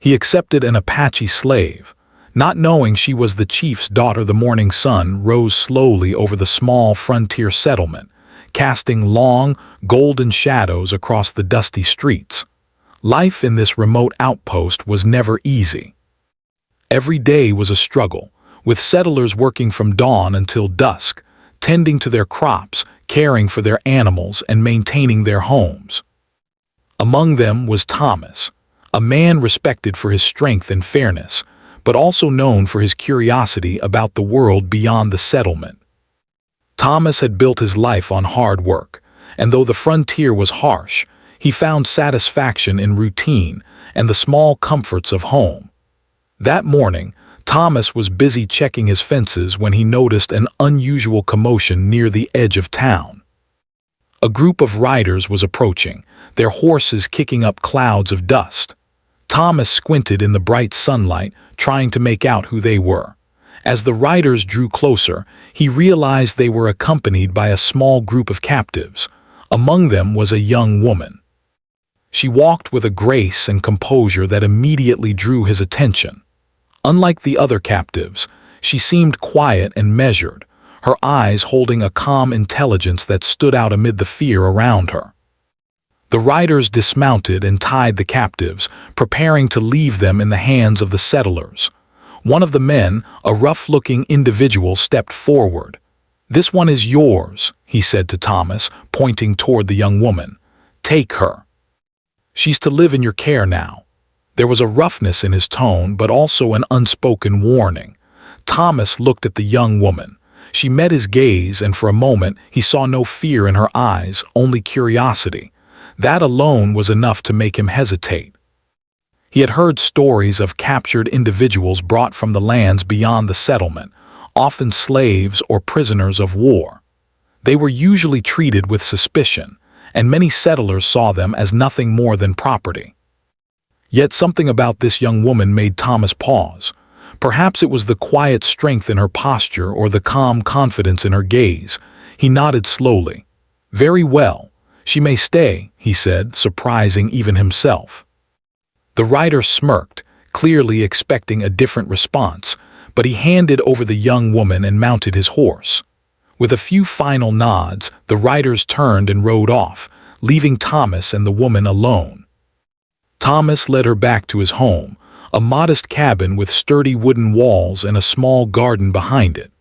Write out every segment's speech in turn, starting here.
He accepted an Apache slave. Not knowing she was the chief's daughter, the morning sun rose slowly over the small frontier settlement, casting long, golden shadows across the dusty streets. Life in this remote outpost was never easy. Every day was a struggle, with settlers working from dawn until dusk, tending to their crops, caring for their animals, and maintaining their homes. Among them was Thomas, a man respected for his strength and fairness, but also known for his curiosity about the world beyond the settlement. Thomas had built his life on hard work, and though the frontier was harsh, he found satisfaction in routine and the small comforts of home. That morning, Thomas was busy checking his fences when he noticed an unusual commotion near the edge of town. A group of riders was approaching, their horses kicking up clouds of dust. Thomas squinted in the bright sunlight, trying to make out who they were. As the riders drew closer, he realized they were accompanied by a small group of captives. Among them was a young woman. She walked with a grace and composure that immediately drew his attention. Unlike the other captives, she seemed quiet and measured, her eyes holding a calm intelligence that stood out amid the fear around her. The riders dismounted and tied the captives, preparing to leave them in the hands of the settlers. One of the men, a rough-looking individual, stepped forward. "This one is yours," he said to Thomas, pointing toward the young woman. "Take her. She's to live in your care now." There was a roughness in his tone, but also an unspoken warning. Thomas looked at the young woman. She met his gaze, and for a moment he saw no fear in her eyes, only curiosity. That alone was enough to make him hesitate. He had heard stories of captured individuals brought from the lands beyond the settlement, often slaves or prisoners of war. They were usually treated with suspicion, and many settlers saw them as nothing more than property. Yet something about this young woman made Thomas pause. Perhaps it was the quiet strength in her posture or the calm confidence in her gaze. He nodded slowly. "Very well. She may stay," he said, surprising even himself. The rider smirked, clearly expecting a different response, but he handed over the young woman and mounted his horse. With a few final nods, the riders turned and rode off, leaving Thomas and the woman alone. Thomas led her back to his home, a modest cabin with sturdy wooden walls and a small garden behind it.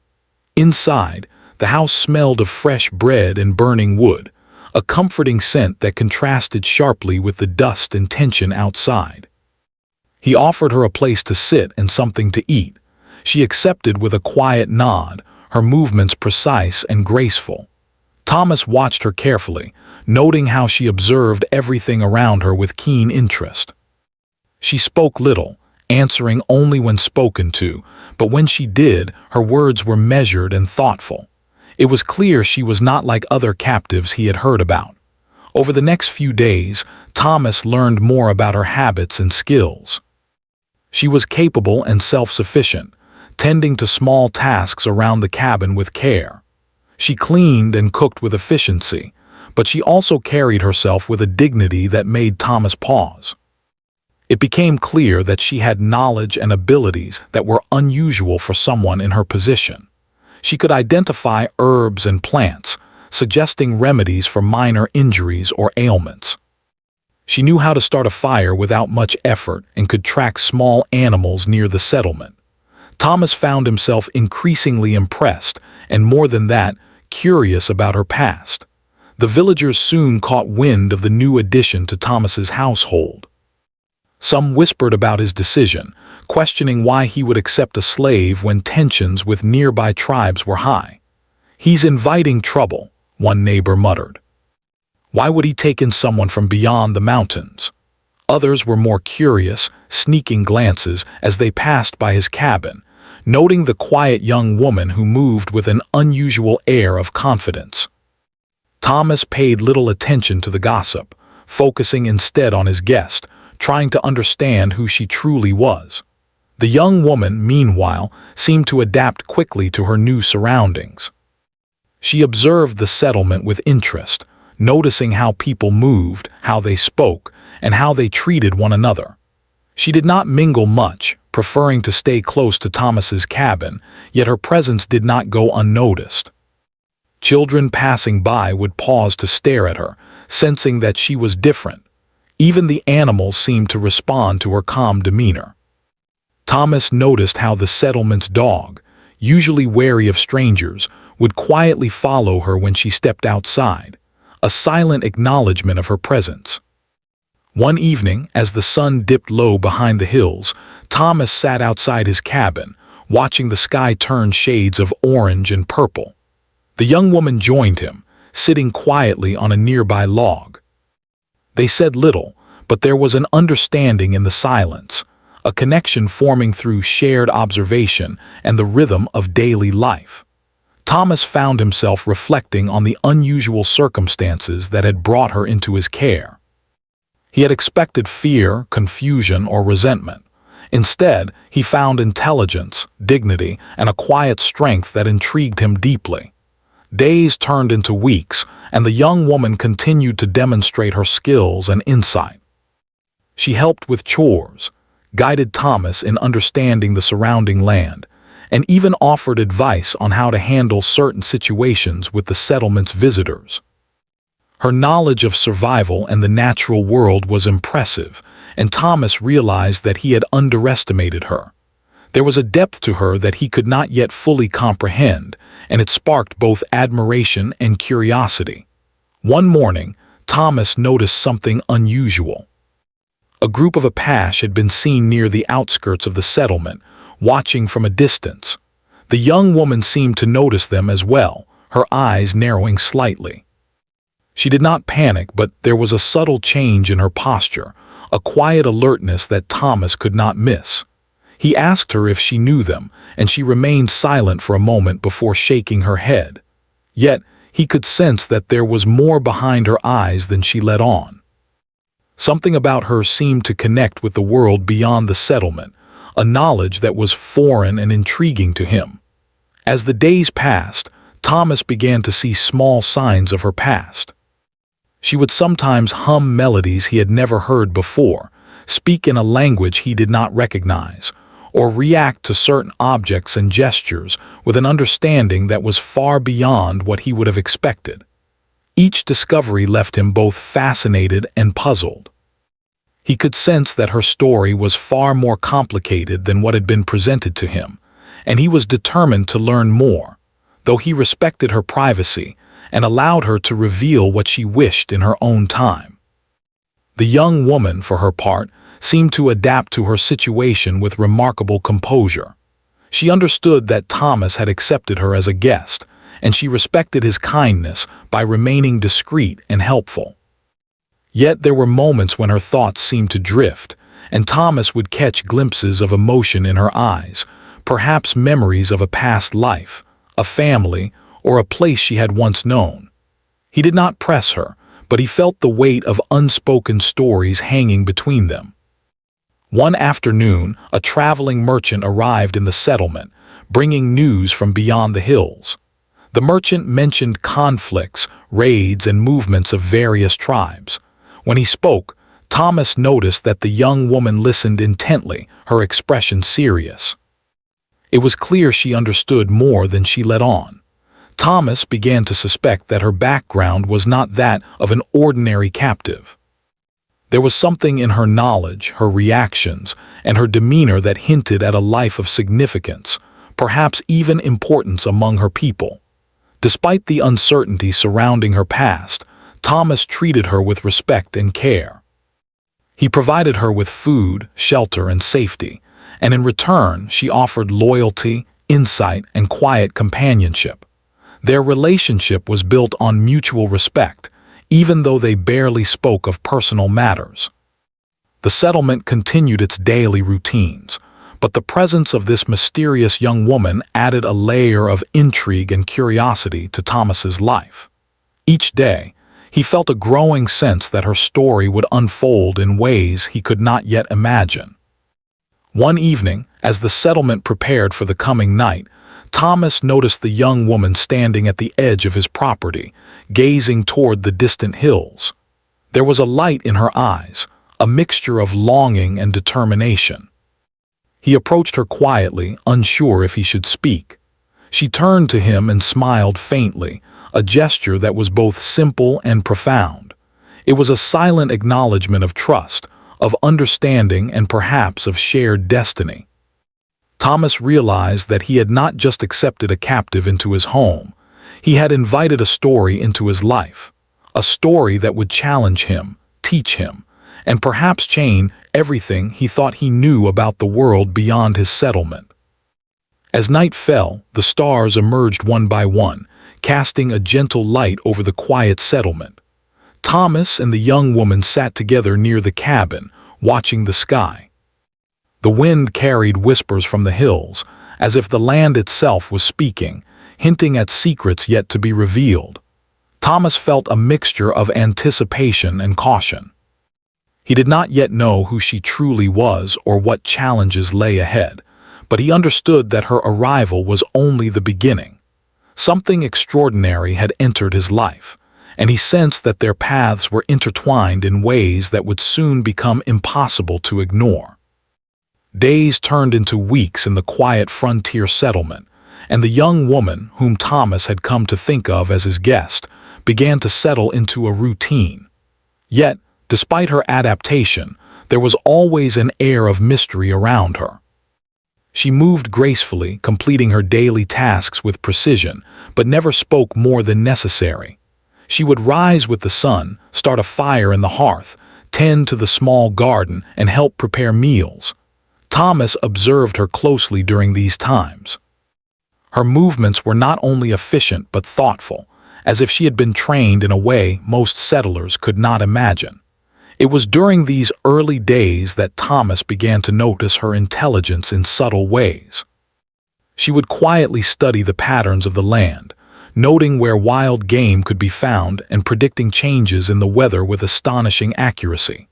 Inside, the house smelled of fresh bread and burning wood, a comforting scent that contrasted sharply with the dust and tension outside. He offered her a place to sit and something to eat. She accepted with a quiet nod, her movements precise and graceful. Thomas watched her carefully, noting how she observed everything around her with keen interest. She spoke little, answering only when spoken to, but when she did, her words were measured and thoughtful. It was clear she was not like other captives he had heard about. Over the next few days, Thomas learned more about her habits and skills. She was capable and self-sufficient, tending to small tasks around the cabin with care. She cleaned and cooked with efficiency, but she also carried herself with a dignity that made Thomas pause. It became clear that she had knowledge and abilities that were unusual for someone in her position. She could identify herbs and plants, suggesting remedies for minor injuries or ailments. She knew how to start a fire without much effort and could track small animals near the settlement. Thomas found himself increasingly impressed, and more than that, curious about her past. The villagers soon caught wind of the new addition to Thomas's household. Some whispered about his decision, questioning why he would accept a slave when tensions with nearby tribes were high. "He's inviting trouble," one neighbor muttered. "Why would he take in someone from beyond the mountains?" Others were more curious, sneaking glances as they passed by his cabin, noting the quiet young woman who moved with an unusual air of confidence. Thomas paid little attention to the gossip, focusing instead on his guest, trying to understand who she truly was. The young woman, meanwhile, seemed to adapt quickly to her new surroundings. She observed the settlement with interest, noticing how people moved, how they spoke, and how they treated one another. She did not mingle much, preferring to stay close to Thomas's cabin, yet her presence did not go unnoticed. Children passing by would pause to stare at her, sensing that she was different. Even the animals seemed to respond to her calm demeanor. Thomas noticed how the settlement's dog, usually wary of strangers, would quietly follow her when she stepped outside, a silent acknowledgement of her presence. One evening, as the sun dipped low behind the hills, Thomas sat outside his cabin, watching the sky turn shades of orange and purple. The young woman joined him, sitting quietly on a nearby log. They said little, but there was an understanding in the silence, a connection forming through shared observation and the rhythm of daily life. Thomas found himself reflecting on the unusual circumstances that had brought her into his care. He had expected fear, confusion, or resentment. Instead, he found intelligence, dignity, and a quiet strength that intrigued him deeply. Days turned into weeks, and the young woman continued to demonstrate her skills and insight. She helped with chores, guided Thomas in understanding the surrounding land, and even offered advice on how to handle certain situations with the settlement's visitors. Her knowledge of survival and the natural world was impressive, and Thomas realized that he had underestimated her. There was a depth to her that he could not yet fully comprehend, and it sparked both admiration and curiosity. One morning, Thomas noticed something unusual. A group of Apache had been seen near the outskirts of the settlement, watching from a distance. The young woman seemed to notice them as well, her eyes narrowing slightly. She did not panic, but there was a subtle change in her posture, a quiet alertness that Thomas could not miss. He asked her if she knew them, and she remained silent for a moment before shaking her head. Yet, he could sense that there was more behind her eyes than she let on. Something about her seemed to connect with the world beyond the settlement, a knowledge that was foreign and intriguing to him. As the days passed, Thomas began to see small signs of her past. She would sometimes hum melodies he had never heard before, speak in a language he did not recognize, or react to certain objects and gestures with an understanding that was far beyond what he would have expected. Each discovery left him both fascinated and puzzled. He could sense that her story was far more complicated than what had been presented to him, and he was determined to learn more, though he respected her privacy and allowed her to reveal what she wished in her own time. The young woman, for her part, seemed to adapt to her situation with remarkable composure. She understood that Thomas had accepted her as a guest, and she respected his kindness by remaining discreet and helpful. Yet there were moments when her thoughts seemed to drift, and Thomas would catch glimpses of emotion in her eyes, perhaps memories of a past life, a family, or a place she had once known. He did not press her, but he felt the weight of unspoken stories hanging between them. One afternoon, a traveling merchant arrived in the settlement, bringing news from beyond the hills. The merchant mentioned conflicts, raids, and movements of various tribes. When he spoke, Thomas noticed that the young woman listened intently, her expression serious. It was clear she understood more than she let on. Thomas began to suspect that her background was not that of an ordinary captive. There was something in her knowledge, her reactions, and her demeanor that hinted at a life of significance, perhaps even importance among her people. Despite the uncertainty surrounding her past, Thomas treated her with respect and care. He provided her with food, shelter, and safety, and in return she offered loyalty, insight, and quiet companionship. Their relationship was built on mutual respect, even though they barely spoke of personal matters. The settlement continued its daily routines, but the presence of this mysterious young woman added a layer of intrigue and curiosity to Thomas's life. Each day, he felt a growing sense that her story would unfold in ways he could not yet imagine. One evening, as the settlement prepared for the coming night, Thomas noticed the young woman standing at the edge of his property, gazing toward the distant hills. There was a light in her eyes, a mixture of longing and determination. He approached her quietly, unsure if he should speak. She turned to him and smiled faintly, a gesture that was both simple and profound. It was a silent acknowledgement of trust, of understanding, and perhaps of shared destiny. Thomas realized that he had not just accepted a captive into his home. He had invited a story into his life, a story that would challenge him, teach him, and perhaps change everything he thought he knew about the world beyond his settlement. As night fell, the stars emerged one by one, casting a gentle light over the quiet settlement. Thomas and the young woman sat together near the cabin, watching the sky. The wind carried whispers from the hills, as if the land itself was speaking, hinting at secrets yet to be revealed. Thomas felt a mixture of anticipation and caution. He did not yet know who she truly was or what challenges lay ahead, but he understood that her arrival was only the beginning. Something extraordinary had entered his life, and he sensed that their paths were intertwined in ways that would soon become impossible to ignore. Days turned into weeks in the quiet frontier settlement, and the young woman, whom Thomas had come to think of as his guest, began to settle into a routine. Yet, despite her adaptation, there was always an air of mystery around her. She moved gracefully, completing her daily tasks with precision, but never spoke more than necessary. She would rise with the sun, start a fire in the hearth, tend to the small garden, and help prepare meals. Thomas observed her closely during these times. Her movements were not only efficient but thoughtful, as if she had been trained in a way most settlers could not imagine. It was during these early days that Thomas began to notice her intelligence in subtle ways. She would quietly study the patterns of the land, noting where wild game could be found and predicting changes in the weather with astonishing accuracy.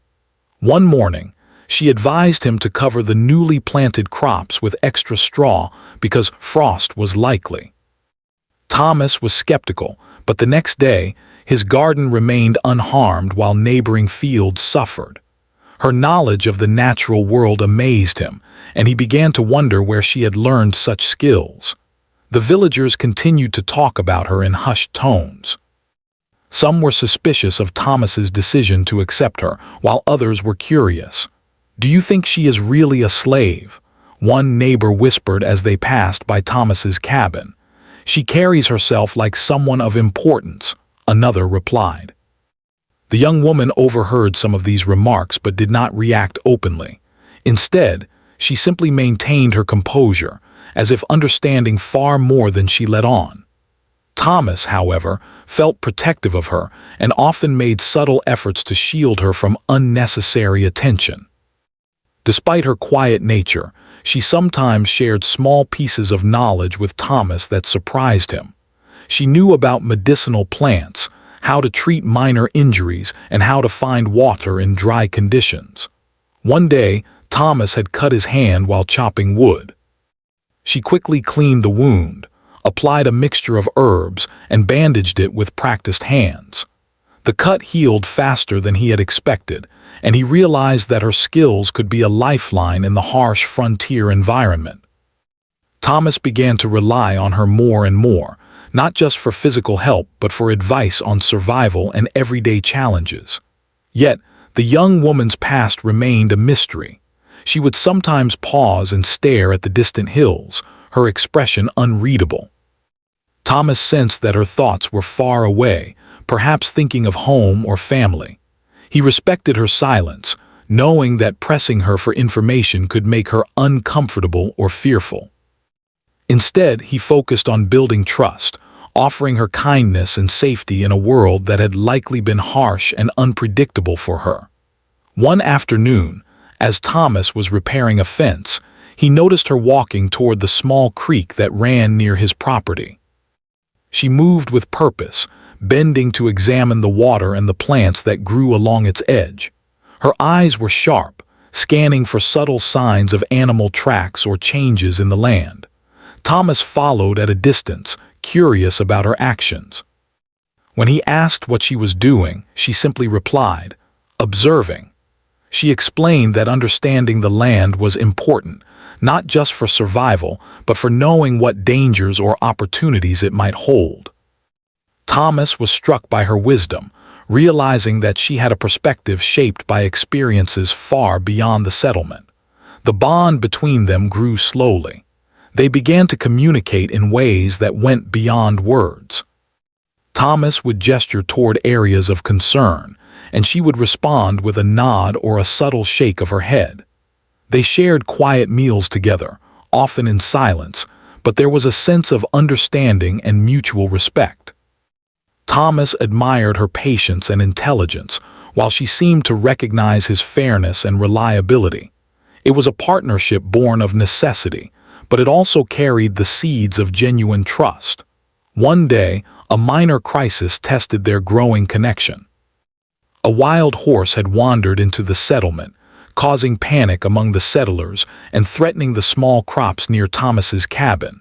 One morning, she advised him to cover the newly planted crops with extra straw because frost was likely. Thomas was skeptical, but the next day, his garden remained unharmed while neighboring fields suffered. Her knowledge of the natural world amazed him, and he began to wonder where she had learned such skills. The villagers continued to talk about her in hushed tones. Some were suspicious of Thomas's decision to accept her, while others were curious. "Do you think she is really a slave?" one neighbor whispered as they passed by Thomas's cabin. "She carries herself like someone of importance," another replied. The young woman overheard some of these remarks but did not react openly. Instead, she simply maintained her composure, as if understanding far more than she let on. Thomas, however, felt protective of her and often made subtle efforts to shield her from unnecessary attention. Despite her quiet nature, she sometimes shared small pieces of knowledge with Thomas that surprised him. She knew about medicinal plants, how to treat minor injuries, and how to find water in dry conditions. One day, Thomas had cut his hand while chopping wood. She quickly cleaned the wound, applied a mixture of herbs, and bandaged it with practiced hands. The cut healed faster than he had expected, and he realized that her skills could be a lifeline in the harsh frontier environment. Thomas began to rely on her more and more, not just for physical help but for advice on survival and everyday challenges. Yet, the young woman's past remained a mystery. She would sometimes pause and stare at the distant hills, her expression unreadable. Thomas sensed that her thoughts were far away, perhaps thinking of home or family. He respected her silence, knowing that pressing her for information could make her uncomfortable or fearful. Instead, he focused on building trust, offering her kindness and safety in a world that had likely been harsh and unpredictable for her. One afternoon, as Thomas was repairing a fence, he noticed her walking toward the small creek that ran near his property. She moved with purpose, bending to examine the water and the plants that grew along its edge. Her eyes were sharp, scanning for subtle signs of animal tracks or changes in the land. Thomas followed at a distance, curious about her actions. When he asked what she was doing, she simply replied, "Observing." She explained that understanding the land was important, not just for survival, but for knowing what dangers or opportunities it might hold. Thomas was struck by her wisdom, realizing that she had a perspective shaped by experiences far beyond the settlement. The bond between them grew slowly. They began to communicate in ways that went beyond words. Thomas would gesture toward areas of concern, and she would respond with a nod or a subtle shake of her head. They shared quiet meals together, often in silence, but there was a sense of understanding and mutual respect. Thomas admired her patience and intelligence, while she seemed to recognize his fairness and reliability. It was a partnership born of necessity, but it also carried the seeds of genuine trust. One day, a minor crisis tested their growing connection. A wild horse had wandered into the settlement, causing panic among the settlers and threatening the small crops near Thomas's cabin.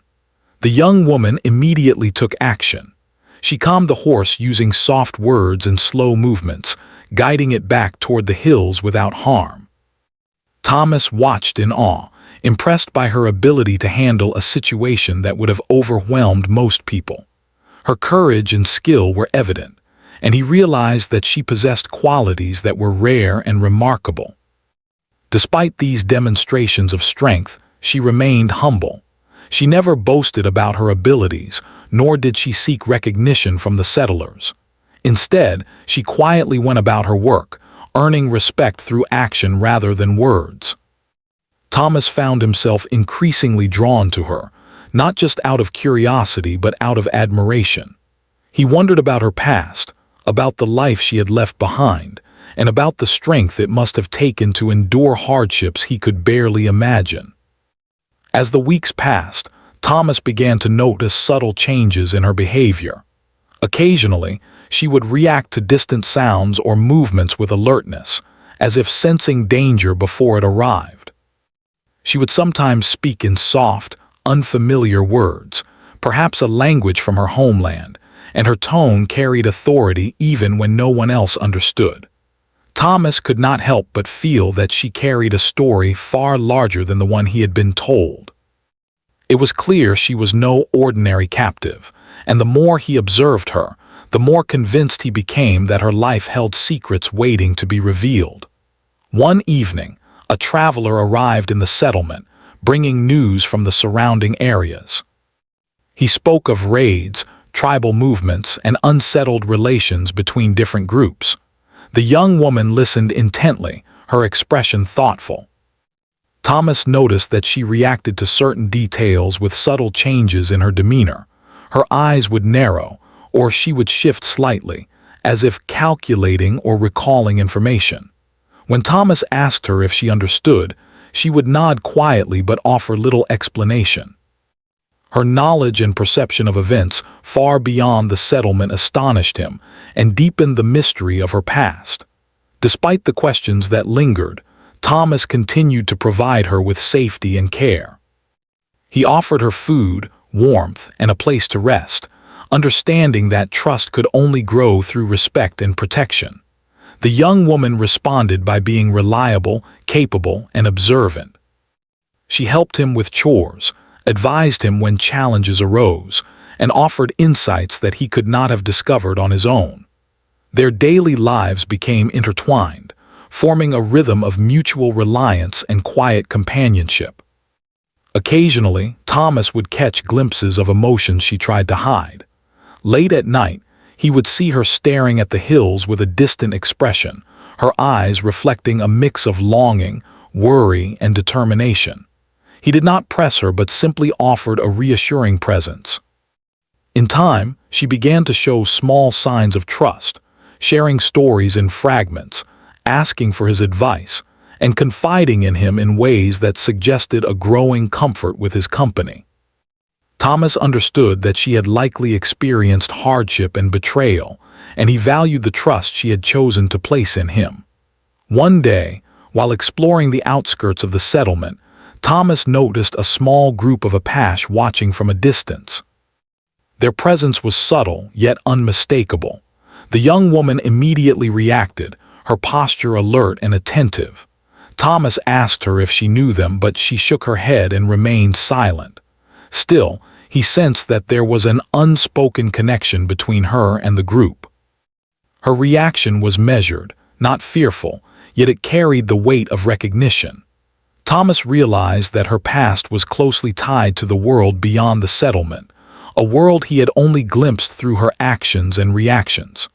The young woman immediately took action. She calmed the horse using soft words and slow movements, guiding it back toward the hills without harm. Thomas watched in awe, impressed by her ability to handle a situation that would have overwhelmed most people. Her courage and skill were evident, and he realized that she possessed qualities that were rare and remarkable. Despite these demonstrations of strength, she remained humble. She never boasted about her abilities, nor did she seek recognition from the settlers. Instead, she quietly went about her work, earning respect through action rather than words. Thomas found himself increasingly drawn to her, not just out of curiosity but out of admiration. He wondered about her past, about the life she had left behind, and about the strength it must have taken to endure hardships he could barely imagine. As the weeks passed, Thomas began to notice subtle changes in her behavior. Occasionally, she would react to distant sounds or movements with alertness, as if sensing danger before it arrived. She would sometimes speak in soft, unfamiliar words, perhaps a language from her homeland, and her tone carried authority even when no one else understood. Thomas could not help but feel that she carried a story far larger than the one he had been told. It was clear she was no ordinary captive, and the more he observed her, the more convinced he became that her life held secrets waiting to be revealed. One evening, a traveler arrived in the settlement, bringing news from the surrounding areas. He spoke of raids, tribal movements, and unsettled relations between different groups. The young woman listened intently, her expression thoughtful. Thomas noticed that she reacted to certain details with subtle changes in her demeanor. Her eyes would narrow, or she would shift slightly, as if calculating or recalling information. When Thomas asked her if she understood, she would nod quietly but offer little explanation. Her knowledge and perception of events far beyond the settlement astonished him and deepened the mystery of her past. Despite the questions that lingered, Thomas continued to provide her with safety and care. He offered her food, warmth, and a place to rest, understanding that trust could only grow through respect and protection. The young woman responded by being reliable, capable, and observant. She helped him with chores, advised him when challenges arose, and offered insights that he could not have discovered on his own. Their daily lives became intertwined, forming a rhythm of mutual reliance and quiet companionship. Occasionally, Thomas would catch glimpses of emotions she tried to hide. Late at night, he would see her staring at the hills with a distant expression, her eyes reflecting a mix of longing, worry, and determination. He did not press her but simply offered a reassuring presence. In time, she began to show small signs of trust, sharing stories in fragments, asking for his advice, and confiding in him in ways that suggested a growing comfort with his company. Thomas understood that she had likely experienced hardship and betrayal, and he valued the trust she had chosen to place in him. One day, while exploring the outskirts of the settlement, Thomas noticed a small group of Apache watching from a distance. Their presence was subtle yet unmistakable. The young woman immediately reacted, her posture alert and attentive. Thomas asked her if she knew them, but she shook her head and remained silent. Still, he sensed that there was an unspoken connection between her and the group. Her reaction was measured, not fearful, yet it carried the weight of recognition. Thomas realized that her past was closely tied to the world beyond the settlement, a world he had only glimpsed through her actions and reactions.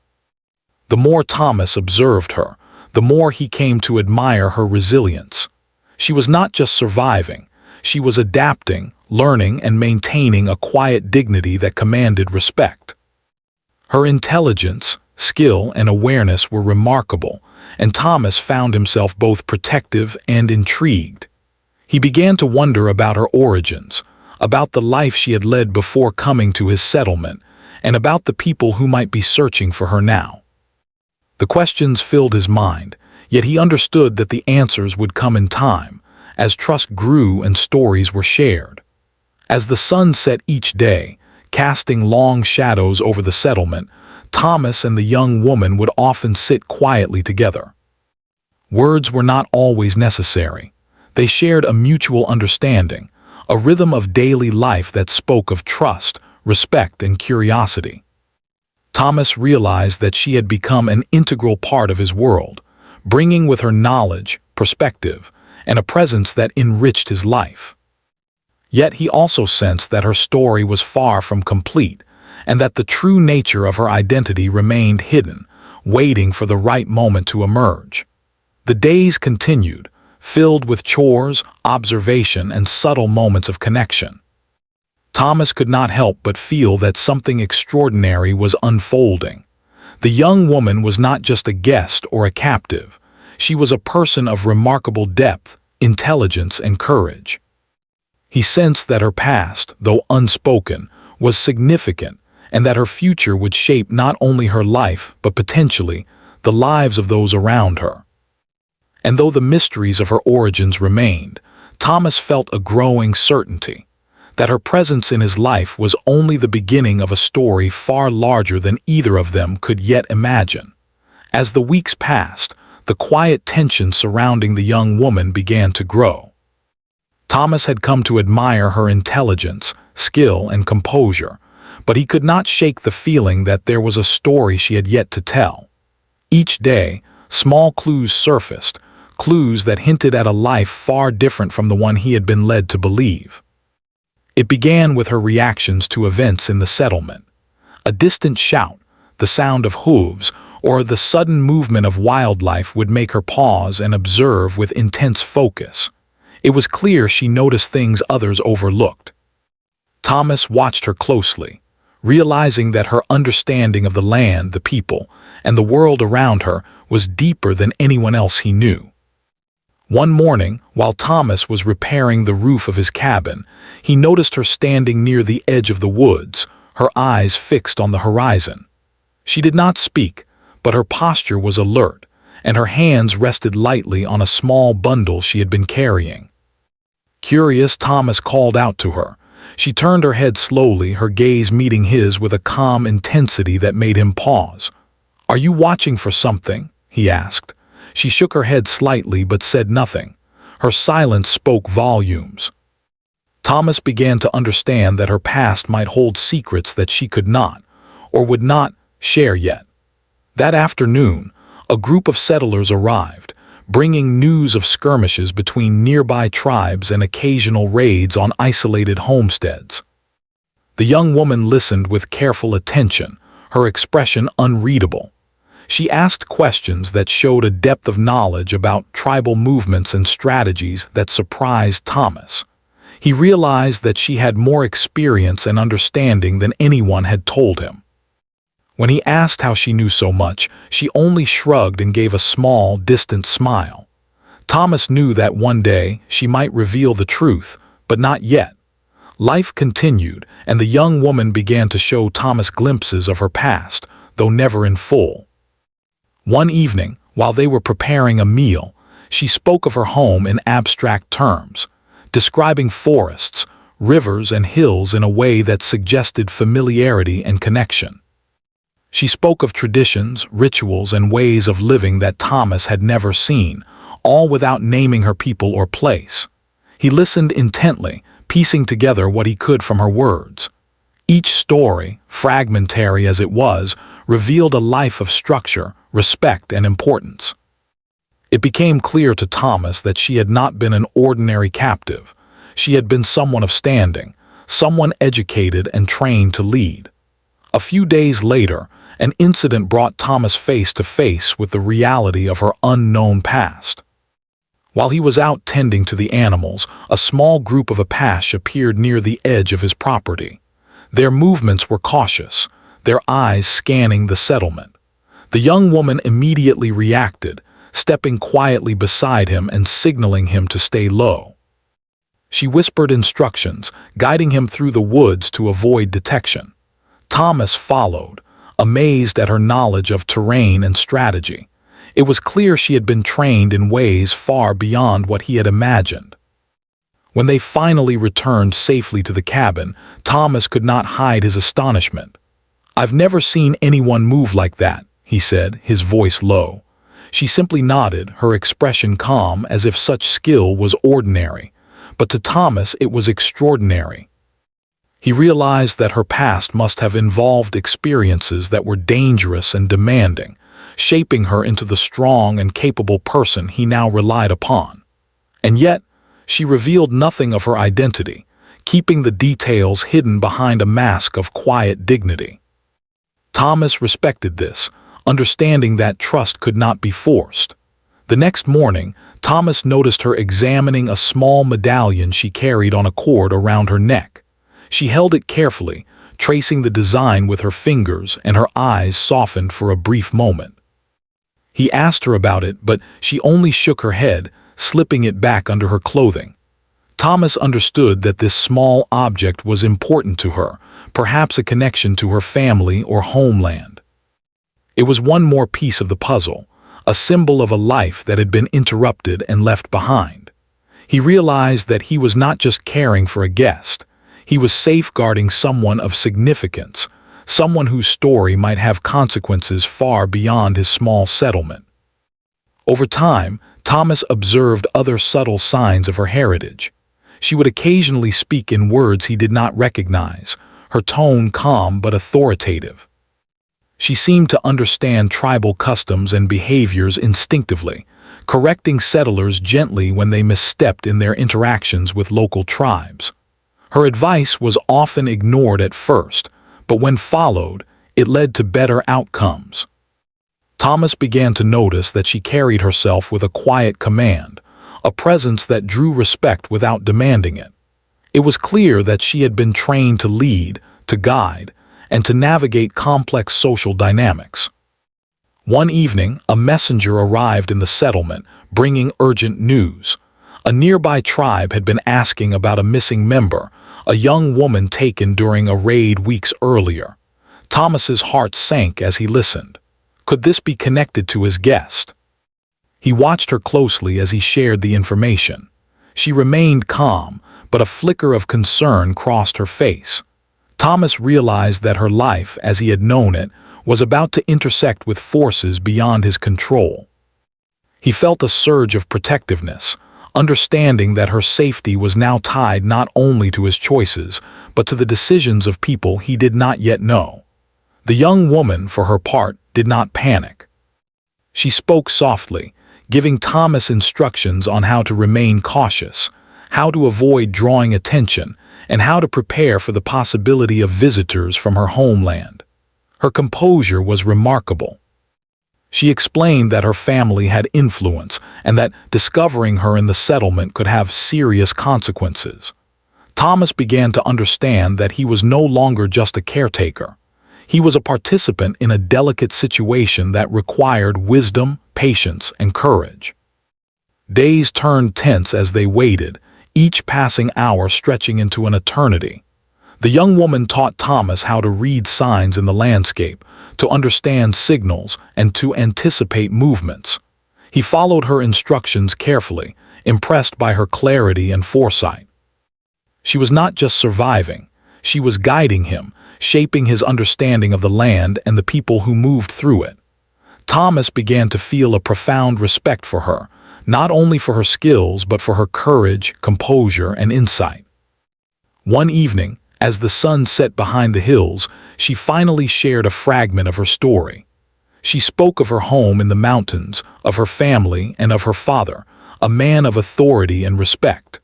The more Thomas observed her, the more he came to admire her resilience. She was not just surviving, she was adapting, learning, and maintaining a quiet dignity that commanded respect. Her intelligence, skill, and awareness were remarkable, and Thomas found himself both protective and intrigued. He began to wonder about her origins, about the life she had led before coming to his settlement, and about the people who might be searching for her now. The questions filled his mind, yet he understood that the answers would come in time, as trust grew and stories were shared. As the sun set each day, casting long shadows over the settlement, Thomas and the young woman would often sit quietly together. Words were not always necessary. They shared a mutual understanding, a rhythm of daily life that spoke of trust, respect, and curiosity. Thomas realized that she had become an integral part of his world, bringing with her knowledge, perspective, and a presence that enriched his life. Yet he also sensed that her story was far from complete, and that the true nature of her identity remained hidden, waiting for the right moment to emerge. The days continued, filled with chores, observation, and subtle moments of connection. Thomas could not help but feel that something extraordinary was unfolding. The young woman was not just a guest or a captive. She was a person of remarkable depth, intelligence, and courage. He sensed that her past, though unspoken, was significant, and that her future would shape not only her life, but potentially the lives of those around her. And though the mysteries of her origins remained, Thomas felt a growing certainty that her presence in his life was only the beginning of a story far larger than either of them could yet imagine. As the weeks passed, the quiet tension surrounding the young woman began to grow. Thomas had come to admire her intelligence, skill, and composure, but he could not shake the feeling that there was a story she had yet to tell. Each day, small clues surfaced, clues that hinted at a life far different from the one he had been led to believe. It began with her reactions to events in the settlement. A distant shout, the sound of hooves, or the sudden movement of wildlife would make her pause and observe with intense focus. It was clear she noticed things others overlooked. Thomas watched her closely, realizing that her understanding of the land, the people, and the world around her was deeper than anyone else he knew. One morning, while Thomas was repairing the roof of his cabin, he noticed her standing near the edge of the woods, her eyes fixed on the horizon. She did not speak, but her posture was alert, and her hands rested lightly on a small bundle she had been carrying. Curious, Thomas called out to her. She turned her head slowly, her gaze meeting his with a calm intensity that made him pause. "Are you watching for something?" he asked. She shook her head slightly but said nothing. Her silence spoke volumes. Thomas began to understand that her past might hold secrets that she could not, or would not, share yet. That afternoon, a group of settlers arrived, bringing news of skirmishes between nearby tribes and occasional raids on isolated homesteads. The young woman listened with careful attention, her expression unreadable. She asked questions that showed a depth of knowledge about tribal movements and strategies that surprised Thomas. He realized that she had more experience and understanding than anyone had told him. When he asked how she knew so much, she only shrugged and gave a small, distant smile. Thomas knew that one day she might reveal the truth, but not yet. Life continued, and the young woman began to show Thomas glimpses of her past, though never in full. One evening, while they were preparing a meal, she spoke of her home in abstract terms, describing forests, rivers, and hills in a way that suggested familiarity and connection. She spoke of traditions, rituals, and ways of living that Thomas had never seen, all without naming her people or place. He listened intently, piecing together what he could from her words. Each story, fragmentary as it was, revealed a life of structure, respect, and importance. It became clear to Thomas that she had not been an ordinary captive. She had been someone of standing, someone educated and trained to lead. A few days later, an incident brought Thomas face to face with the reality of her unknown past. While he was out tending to the animals, a small group of Apache appeared near the edge of his property. Their movements were cautious, their eyes scanning the settlement. The young woman immediately reacted, stepping quietly beside him and signaling him to stay low. She whispered instructions, guiding him through the woods to avoid detection. Thomas followed, amazed at her knowledge of terrain and strategy. It was clear she had been trained in ways far beyond what he had imagined. When they finally returned safely to the cabin, Thomas could not hide his astonishment. "I've never seen anyone move like that," he said, his voice low. She simply nodded, her expression calm, as if such skill was ordinary. But to Thomas it was extraordinary. He realized that her past must have involved experiences that were dangerous and demanding, shaping her into the strong and capable person he now relied upon. And yet, she revealed nothing of her identity, keeping the details hidden behind a mask of quiet dignity. Thomas respected this, understanding that trust could not be forced. The next morning, Thomas noticed her examining a small medallion she carried on a cord around her neck. She held it carefully, tracing the design with her fingers, and her eyes softened for a brief moment. He asked her about it, but she only shook her head, slipping it back under her clothing. Thomas understood that this small object was important to her, perhaps a connection to her family or homeland. It was one more piece of the puzzle, a symbol of a life that had been interrupted and left behind. He realized that he was not just caring for a guest, he was safeguarding someone of significance, someone whose story might have consequences far beyond his small settlement. Over time, Thomas observed other subtle signs of her heritage. She would occasionally speak in words he did not recognize, her tone calm but authoritative. She seemed to understand tribal customs and behaviors instinctively, correcting settlers gently when they misstepped in their interactions with local tribes. Her advice was often ignored at first, but when followed, it led to better outcomes. Thomas began to notice that she carried herself with a quiet command, a presence that drew respect without demanding it. It was clear that she had been trained to lead, to guide, and to navigate complex social dynamics. One evening, a messenger arrived in the settlement, bringing urgent news. A nearby tribe had been asking about a missing member, a young woman taken during a raid weeks earlier. Thomas's heart sank as he listened. Could this be connected to his guest? He watched her closely as he shared the information. She remained calm, but a flicker of concern crossed her face. Thomas realized that her life, as he had known it, was about to intersect with forces beyond his control. He felt a surge of protectiveness, understanding that her safety was now tied not only to his choices, but to the decisions of people he did not yet know. The young woman, for her part, did not panic. She spoke softly, giving Thomas instructions on how to remain cautious, how to avoid drawing attention, and how to prepare for the possibility of visitors from her homeland. Her composure was remarkable. She explained that her family had influence and that discovering her in the settlement could have serious consequences. Thomas began to understand that he was no longer just a caretaker. He was a participant in a delicate situation that required wisdom, patience, and courage. Days turned tense as they waited, each passing hour stretching into an eternity. The young woman taught Thomas how to read signs in the landscape, to understand signals, and to anticipate movements. He followed her instructions carefully, impressed by her clarity and foresight. She was not just surviving, she was guiding him, shaping his understanding of the land and the people who moved through it. Thomas began to feel a profound respect for her, not only for her skills but for her courage, composure, and insight. One evening, as the sun set behind the hills, she finally shared a fragment of her story. She spoke of her home in the mountains, of her family, and of her father, a man of authority and respect.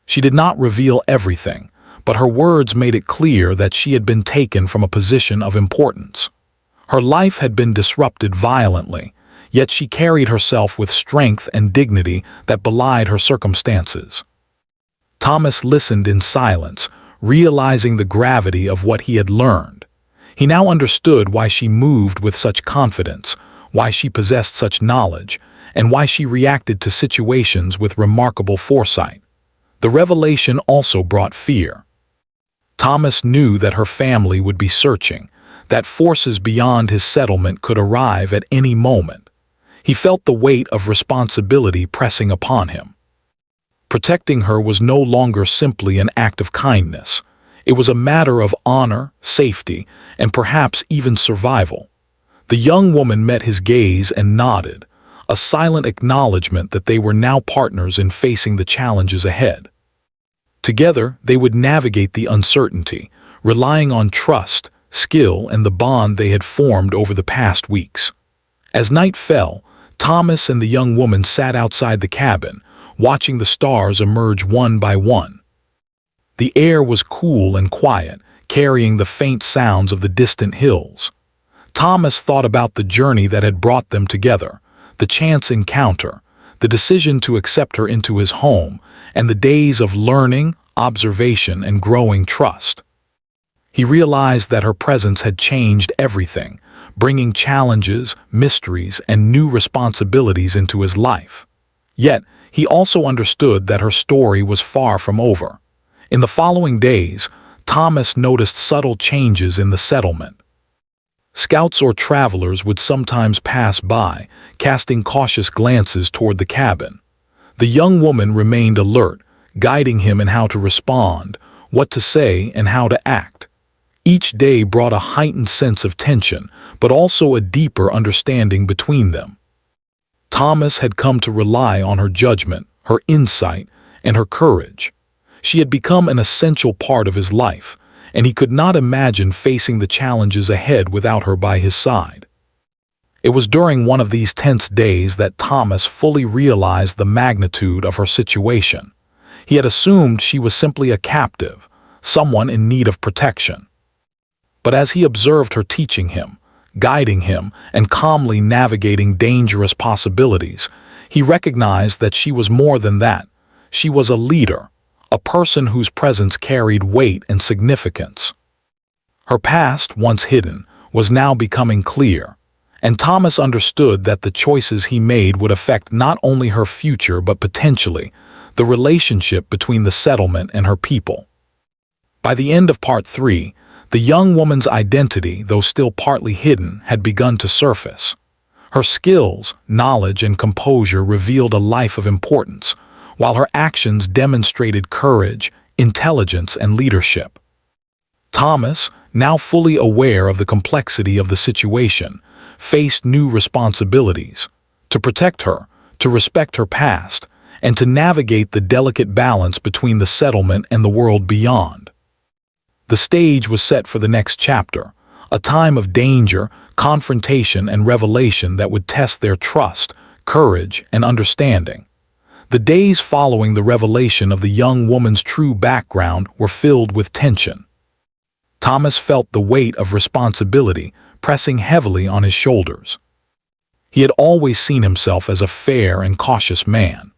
She did not reveal everything, but her words made it clear that she had been taken from a position of importance. Her life had been disrupted violently, yet she carried herself with strength and dignity that belied her circumstances. Thomas listened in silence, realizing the gravity of what he had learned. He now understood why she moved with such confidence, why she possessed such knowledge, and why she reacted to situations with remarkable foresight. The revelation also brought fear. Thomas knew that her family would be searching, that forces beyond his settlement could arrive at any moment. He felt the weight of responsibility pressing upon him. Protecting her was no longer simply an act of kindness. It was a matter of honor, safety, and perhaps even survival. The young woman met his gaze and nodded, a silent acknowledgement that they were now partners in facing the challenges ahead. Together, they would navigate the uncertainty, relying on trust, skill, and the bond they had formed over the past weeks. As night fell, Thomas and the young woman sat outside the cabin, watching the stars emerge one by one. The air was cool and quiet, carrying the faint sounds of the distant hills. Thomas thought about the journey that had brought them together, the chance encounter, the decision to accept her into his home, and the days of learning, observation, and growing trust. He realized that her presence had changed everything, bringing challenges, mysteries, and new responsibilities into his life. Yet, he also understood that her story was far from over. In the following days, Thomas noticed subtle changes in the settlement. Scouts or travelers would sometimes pass by, casting cautious glances toward the cabin. The young woman remained alert, guiding him in how to respond, what to say, and how to act. Each day brought a heightened sense of tension, but also a deeper understanding between them. Thomas had come to rely on her judgment, her insight, and her courage. She had become an essential part of his life, and he could not imagine facing the challenges ahead without her by his side. It was during one of these tense days that Thomas fully realized the magnitude of her situation. He had assumed she was simply a captive, someone in need of protection. But as he observed her teaching him, guiding him, and calmly navigating dangerous possibilities, he recognized that she was more than that. She was a leader, a person whose presence carried weight and significance. Her past, once hidden, was now becoming clear, and Thomas understood that the choices he made would affect not only her future but potentially the relationship between the settlement and her people. By the end of Part 3, the young woman's identity, though still partly hidden, had begun to surface. Her skills, knowledge, and composure revealed a life of importance, while her actions demonstrated courage, intelligence, and leadership. Thomas, now fully aware of the complexity of the situation, faced new responsibilities: to protect her, to respect her past, and to navigate the delicate balance between the settlement and the world beyond. The stage was set for the next chapter, a time of danger, confrontation, and revelation that would test their trust, courage, and understanding. The days following the revelation of the young woman's true background were filled with tension. Thomas felt the weight of responsibility pressing heavily on his shoulders. He had always seen himself as a fair and cautious man,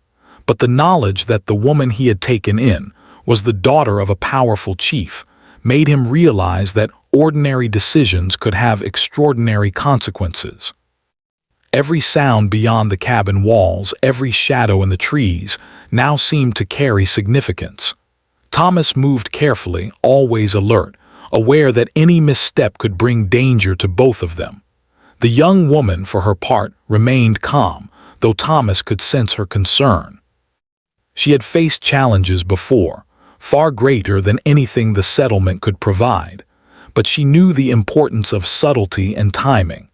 but the knowledge that the woman he had taken in was the daughter of a powerful chief made him realize that ordinary decisions could have extraordinary consequences. Every sound beyond the cabin walls, every shadow in the trees, now seemed to carry significance. Thomas moved carefully, always alert, aware that any misstep could bring danger to both of them. The young woman, for her part, remained calm, though Thomas could sense her concern. She had faced challenges before, far greater than anything the settlement could provide, but she knew the importance of subtlety and timing.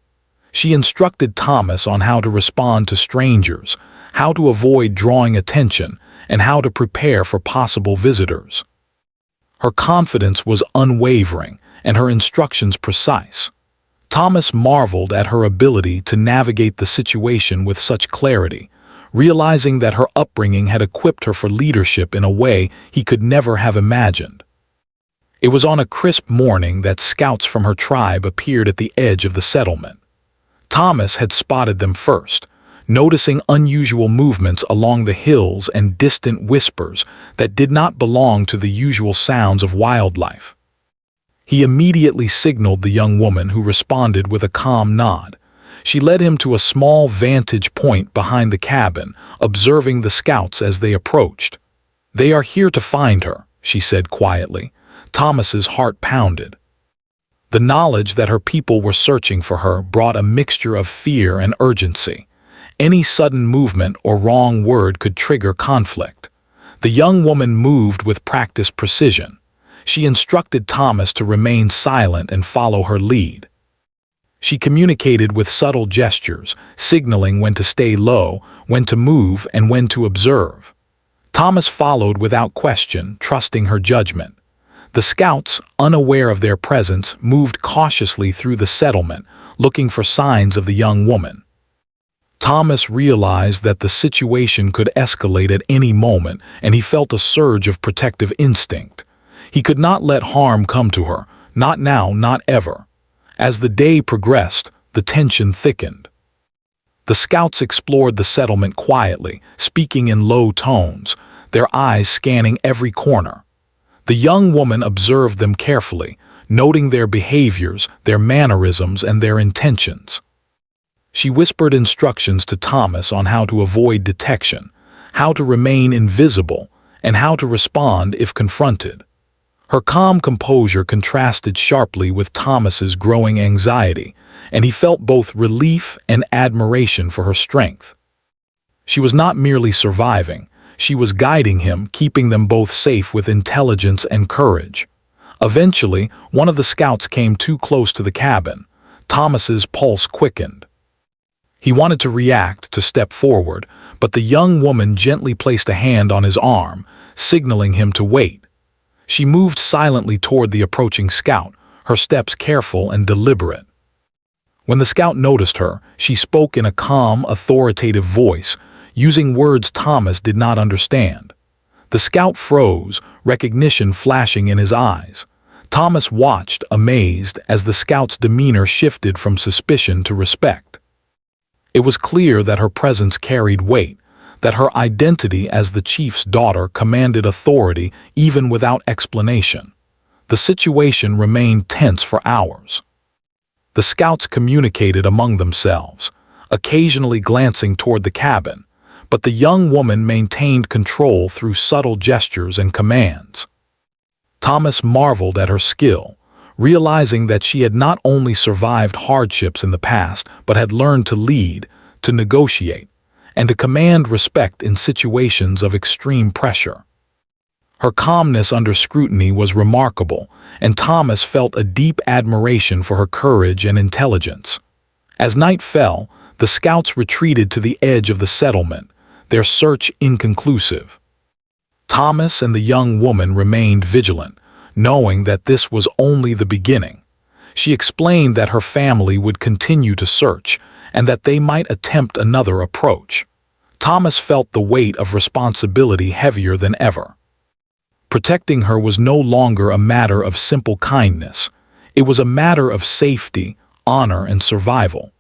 She instructed Thomas on how to respond to strangers, how to avoid drawing attention, and how to prepare for possible visitors. Her confidence was unwavering, and her instructions precise. Thomas marveled at her ability to navigate the situation with such clarity, realizing that her upbringing had equipped her for leadership in a way he could never have imagined. It was on a crisp morning that scouts from her tribe appeared at the edge of the settlement. Thomas had spotted them first, noticing unusual movements along the hills and distant whispers that did not belong to the usual sounds of wildlife. He immediately signaled the young woman, who responded with a calm nod. She led him to a small vantage point behind the cabin, observing the scouts as they approached. "They are here to find her," she said quietly. Thomas's heart pounded. The knowledge that her people were searching for her brought a mixture of fear and urgency. Any sudden movement or wrong word could trigger conflict. The young woman moved with practiced precision. She instructed Thomas to remain silent and follow her lead. She communicated with subtle gestures, signaling when to stay low, when to move, and when to observe. Thomas followed without question, trusting her judgment. The scouts, unaware of their presence, moved cautiously through the settlement, looking for signs of the young woman. Thomas realized that the situation could escalate at any moment, and he felt a surge of protective instinct. He could not let harm come to her, not now, not ever. As the day progressed, the tension thickened. The scouts explored the settlement quietly, speaking in low tones, their eyes scanning every corner. The young woman observed them carefully, noting their behaviors, their mannerisms, and their intentions. She whispered instructions to Thomas on how to avoid detection, how to remain invisible, and how to respond if confronted. Her calm composure contrasted sharply with Thomas's growing anxiety, and he felt both relief and admiration for her strength. She was not merely surviving, she was guiding him, keeping them both safe with intelligence and courage. Eventually, one of the scouts came too close to the cabin. Thomas's pulse quickened. He wanted to react, to step forward, but the young woman gently placed a hand on his arm, signaling him to wait. She moved silently toward the approaching scout, her steps careful and deliberate. When the scout noticed her, she spoke in a calm, authoritative voice, using words Thomas did not understand. The scout froze, recognition flashing in his eyes. Thomas watched, amazed, as the scout's demeanor shifted from suspicion to respect. It was clear that her presence carried weight, that her identity as the chief's daughter commanded authority even without explanation. The situation remained tense for hours. The scouts communicated among themselves, occasionally glancing toward the cabin, but the young woman maintained control through subtle gestures and commands. Thomas marveled at her skill, realizing that she had not only survived hardships in the past, but had learned to lead, to negotiate, and to command respect in situations of extreme pressure. Her calmness under scrutiny was remarkable, and Thomas felt a deep admiration for her courage and intelligence. As night fell, the scouts retreated to the edge of the settlement, their search inconclusive. Thomas and the young woman remained vigilant, knowing that this was only the beginning. She explained that her family would continue to search, and that they might attempt another approach. Thomas felt the weight of responsibility heavier than ever. Protecting her was no longer a matter of simple kindness. It was a matter of safety, honor, and survival.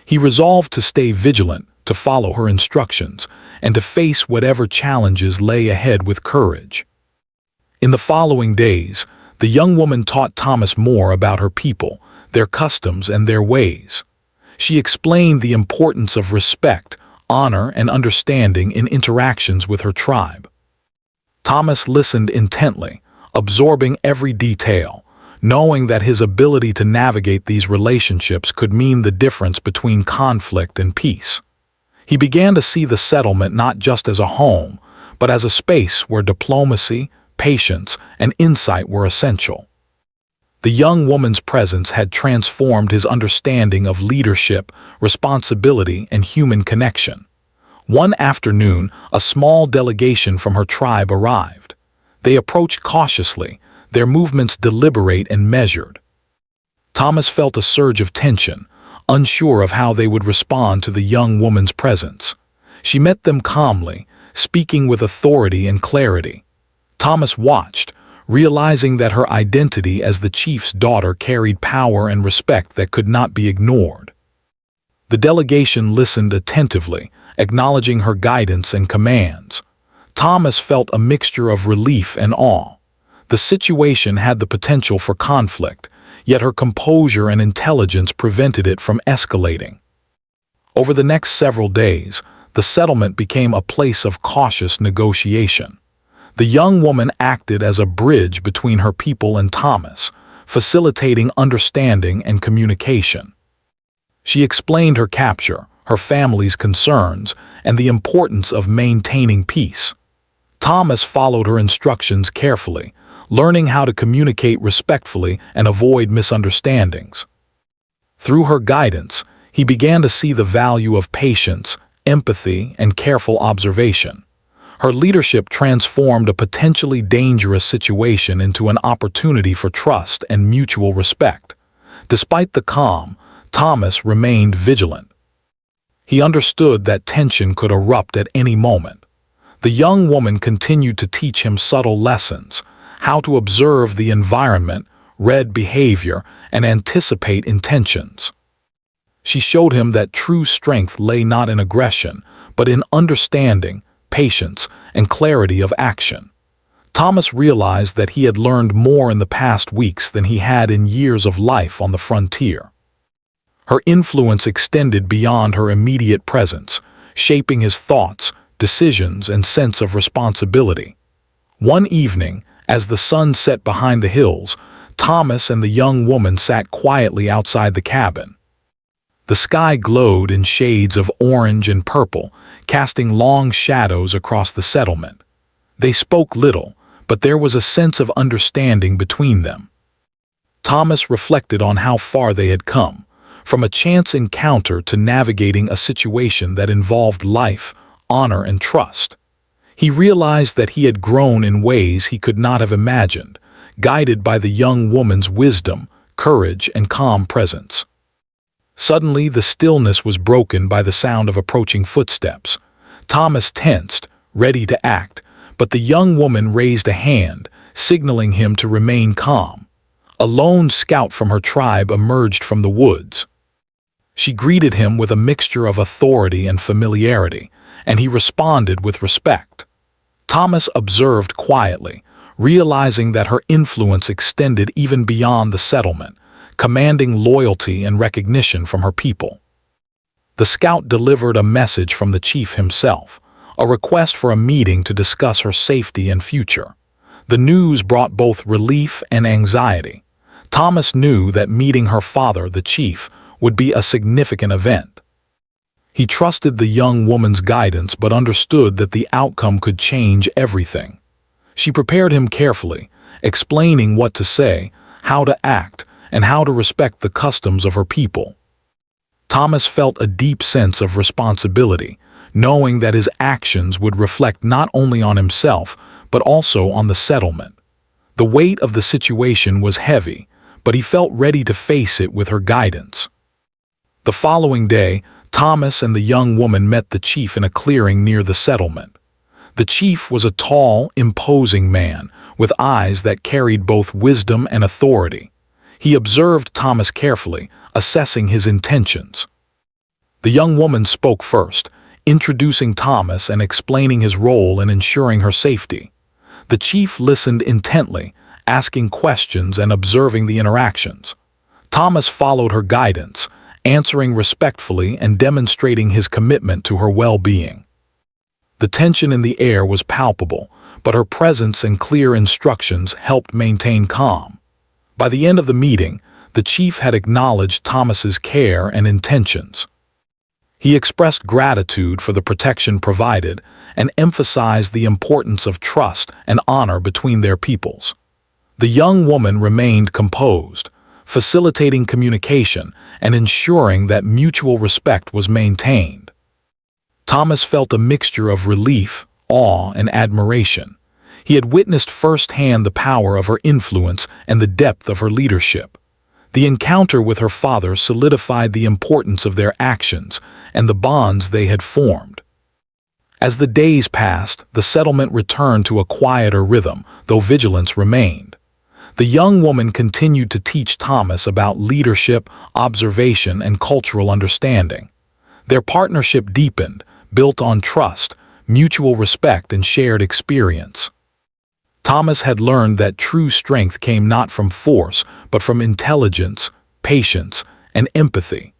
He resolved to stay vigilant, to follow her instructions, and to face whatever challenges lay ahead with courage. In the following days, the young woman taught Thomas more about her people, their customs, and their ways. She explained the importance of respect, honor, and understanding in interactions with her tribe. Thomas listened intently, absorbing every detail, knowing that his ability to navigate these relationships could mean the difference between conflict and peace. He began to see the settlement not just as a home, but as a space where diplomacy, patience, and insight were essential. The young woman's presence had transformed his understanding of leadership, responsibility, and human connection. One afternoon, a small delegation from her tribe arrived. They approached cautiously, their movements deliberate and measured. Thomas felt a surge of tension, unsure of how they would respond to the young woman's presence. She met them calmly, speaking with authority and clarity. Thomas watched, realizing that her identity as the chief's daughter carried power and respect that could not be ignored. The delegation listened attentively, acknowledging her guidance and commands. Thomas felt a mixture of relief and awe. The situation had the potential for conflict, yet her composure and intelligence prevented it from escalating. Over the next several days, the settlement became a place of cautious negotiation. The young woman acted as a bridge between her people and Thomas, facilitating understanding and communication. She explained her capture, her family's concerns, and the importance of maintaining peace. Thomas followed her instructions carefully, learning how to communicate respectfully and avoid misunderstandings. Through her guidance, he began to see the value of patience, empathy, and careful observation. Her leadership transformed a potentially dangerous situation into an opportunity for trust and mutual respect. Despite the calm, Thomas remained vigilant. He understood that tension could erupt at any moment. The young woman continued to teach him subtle lessons, how to observe the environment, read behavior, and anticipate intentions. She showed him that true strength lay not in aggression, but in understanding, patience, and clarity of action. Thomas realized that he had learned more in the past weeks than he had in years of life on the frontier. Her influence extended beyond her immediate presence, shaping his thoughts, decisions, and sense of responsibility. One evening, as the sun set behind the hills, Thomas and the young woman sat quietly outside the cabin. The sky glowed in shades of orange and purple, casting long shadows across the settlement. They spoke little, but there was a sense of understanding between them. Thomas reflected on how far they had come, from a chance encounter to navigating a situation that involved life, honor, and trust. He realized that he had grown in ways he could not have imagined, guided by the young woman's wisdom, courage, and calm presence. Suddenly, the stillness was broken by the sound of approaching footsteps. Thomas tensed, ready to act, but the young woman raised a hand, signaling him to remain calm. A lone scout from her tribe emerged from the woods. She greeted him with a mixture of authority and familiarity, and he responded with respect. Thomas observed quietly, realizing that her influence extended even beyond the settlement, commanding loyalty and recognition from her people. The scout delivered a message from the chief himself, a request for a meeting to discuss her safety and future. The news brought both relief and anxiety. Thomas knew that meeting her father, the chief, would be a significant event. He trusted the young woman's guidance but understood that the outcome could change everything. She prepared him carefully, explaining what to say, how to act, and how to respect the customs of her people. Thomas felt a deep sense of responsibility, knowing that his actions would reflect not only on himself, but also on the settlement. The weight of the situation was heavy, but he felt ready to face it with her guidance. The following day, Thomas and the young woman met the chief in a clearing near the settlement. The chief was a tall, imposing man, with eyes that carried both wisdom and authority. He observed Thomas carefully, assessing his intentions. The young woman spoke first, introducing Thomas and explaining his role in ensuring her safety. The chief listened intently, asking questions and observing the interactions. Thomas followed her guidance, answering respectfully and demonstrating his commitment to her well-being. The tension in the air was palpable, but her presence and clear instructions helped maintain calm. By the end of the meeting, the chief had acknowledged Thomas's care and intentions. He expressed gratitude for the protection provided and emphasized the importance of trust and honor between their peoples. The young woman remained composed, facilitating communication and ensuring that mutual respect was maintained. Thomas felt a mixture of relief, awe, and admiration. He had witnessed firsthand the power of her influence and the depth of her leadership. The encounter with her father solidified the importance of their actions and the bonds they had formed. As the days passed, the settlement returned to a quieter rhythm, though vigilance remained. The young woman continued to teach Thomas about leadership, observation, and cultural understanding. Their partnership deepened, built on trust, mutual respect, and shared experience. Thomas had learned that true strength came not from force, but from intelligence, patience, and empathy.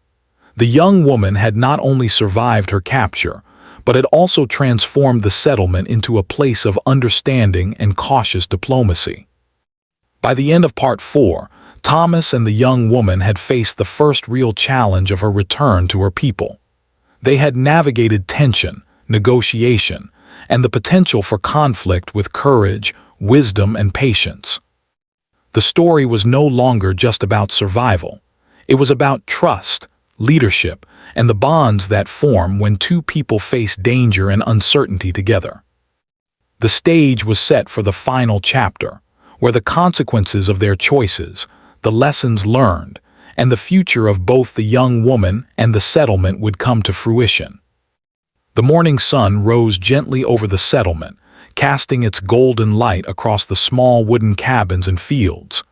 The young woman had not only survived her capture, but had also transformed the settlement into a place of understanding and cautious diplomacy. By the end of Part 4, Thomas and the young woman had faced the first real challenge of her return to her people. They had navigated tension, negotiation, and the potential for conflict with courage, wisdom, and patience. The story was no longer just about survival. It was about trust, leadership, and the bonds that form when two people face danger and uncertainty together. The stage was set for the final chapter, where the consequences of their choices, the lessons learned, and the future of both the young woman and the settlement would come to fruition. The morning sun rose gently over the settlement, casting its golden light across the small wooden cabins and fields.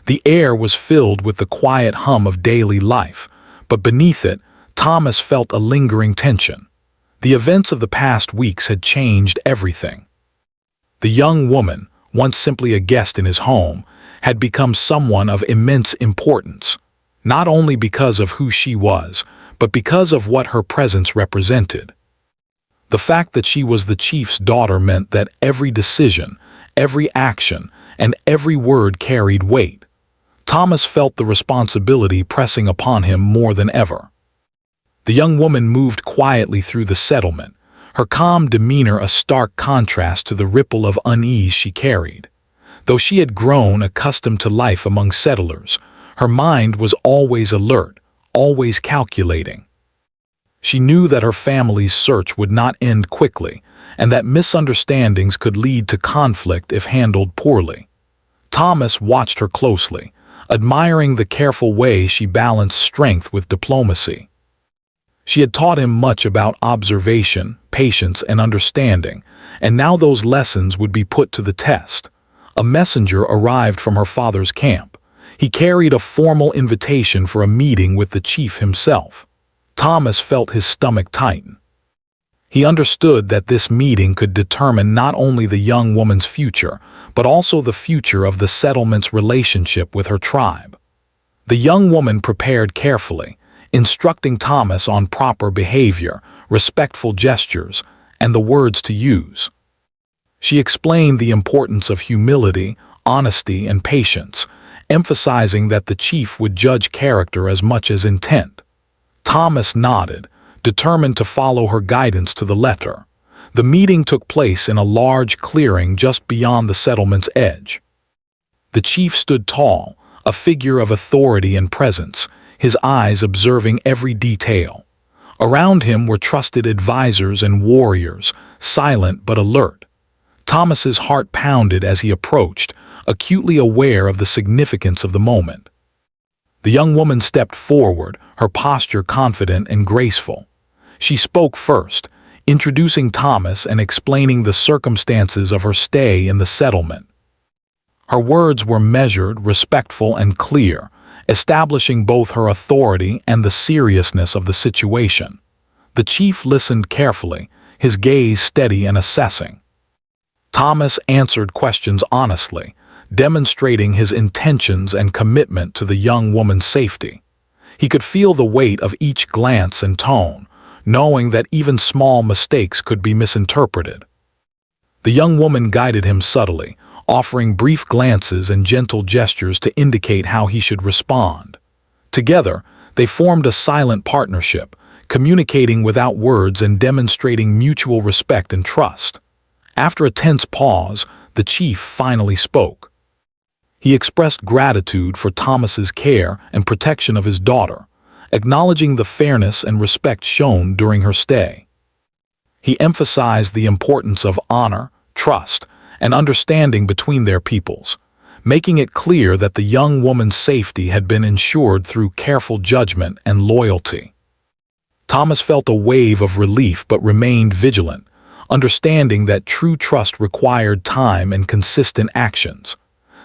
The air was filled with the quiet hum of daily life, but beneath it, Thomas felt a lingering tension. The events of the past weeks had changed everything. The young woman, once simply a guest in his home, had become someone of immense importance, not only because of who she was, but because of what her presence represented. The fact that she was the chief's daughter meant that every decision, every action, and every word carried weight. Thomas felt the responsibility pressing upon him more than ever. The young woman moved quietly through the settlement, her calm demeanor a stark contrast to the ripple of unease she carried. Though she had grown accustomed to life among settlers, her mind was always alert, always calculating. She knew that her family's search would not end quickly, and that misunderstandings could lead to conflict if handled poorly. Thomas watched her closely, admiring the careful way she balanced strength with diplomacy. She had taught him much about observation, patience, and understanding, and now those lessons would be put to the test. A messenger arrived from her father's camp. He carried a formal invitation for a meeting with the chief himself. Thomas felt his stomach tighten. He understood that this meeting could determine not only the young woman's future, but also the future of the settlement's relationship with her tribe. The young woman prepared carefully, instructing Thomas on proper behavior, respectful gestures, and the words to use. She explained the importance of humility, honesty, and patience, emphasizing that the chief would judge character as much as intent. Thomas nodded, determined to follow her guidance to the letter. The meeting took place in a large clearing just beyond the settlement's edge. The chief stood tall, a figure of authority and presence, his eyes observing every detail. Around him were trusted advisors and warriors, silent but alert. Thomas's heart pounded as he approached, acutely aware of the significance of the moment. The young woman stepped forward, her posture confident and graceful. She spoke first, introducing Thomas and explaining the circumstances of her stay in the settlement. Her words were measured, respectful, and clear, establishing both her authority and the seriousness of the situation. The chief listened carefully, his gaze steady and assessing. Thomas answered questions honestly, demonstrating his intentions and commitment to the young woman's safety. He could feel the weight of each glance and tone, knowing that even small mistakes could be misinterpreted. The young woman guided him subtly, offering brief glances and gentle gestures to indicate how he should respond. Together, they formed a silent partnership, communicating without words and demonstrating mutual respect and trust. After a tense pause, the chief finally spoke. He expressed gratitude for Thomas's care and protection of his daughter, acknowledging the fairness and respect shown during her stay. He emphasized the importance of honor, trust, and understanding between their peoples, making it clear that the young woman's safety had been ensured through careful judgment and loyalty. Thomas felt a wave of relief but remained vigilant, understanding that true trust required time and consistent actions.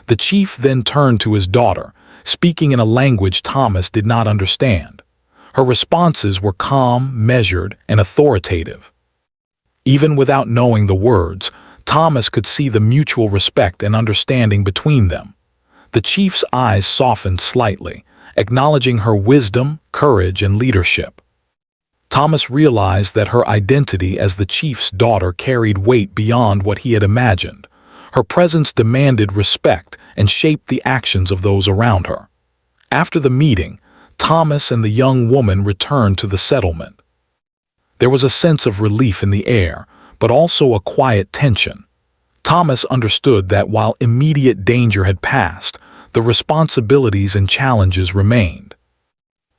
The chief then turned to his daughter, speaking in a language Thomas did not understand. Her responses were calm, measured, and authoritative. Even without knowing the words, Thomas could see the mutual respect and understanding between them. The chief's eyes softened slightly, acknowledging her wisdom, courage, and leadership. Thomas realized that her identity as the chief's daughter carried weight beyond what he had imagined. Her presence demanded respect and shaped the actions of those around her. After the meeting, Thomas and the young woman returned to the settlement. There was a sense of relief in the air, but also a quiet tension. Thomas understood that while immediate danger had passed, the responsibilities and challenges remained.